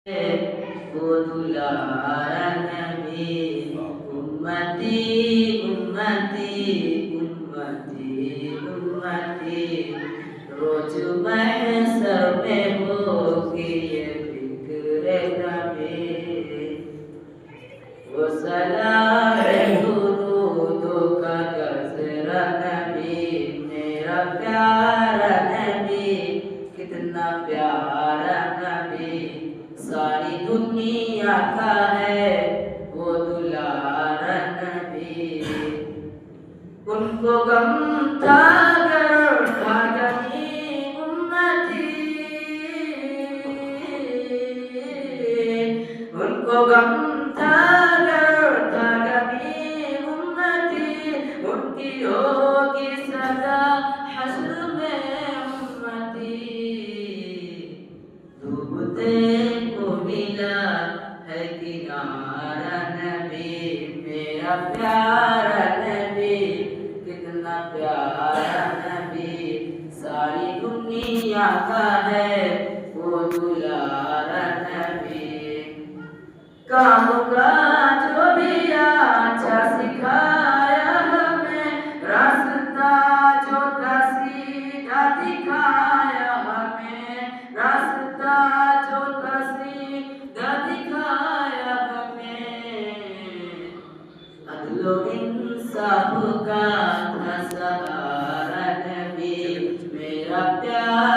वो दुलारा नबी उम्मती उम्मती उम्मती उम्मती रोज महशर में होगी ये फिक्र नबी वो सलाम दुरूदो का गजरा नबी मेरा प्यारा नबी कितना प्यारा नबी सारी दुनिया का है वो दुलारा नबी उनको गम था अगर था गमी उम्मती उनको गम था अगर था गमी उम्मती उनकी होगी सदा हश्र में उम्मती डूबते को मिला है किनारा नबी मेरा प्यारा नबी कितना प्यारा नबी सारी दुनिया का है वो दुलारा नबी काम का जो भी अच्छा सिखाया हमें रास्ता जो का सीधा दिखाया हमें रास्ता जो का सीधा दिखाया हमें अदलो इंसाफ का था सहारा नबी मेरा प्यार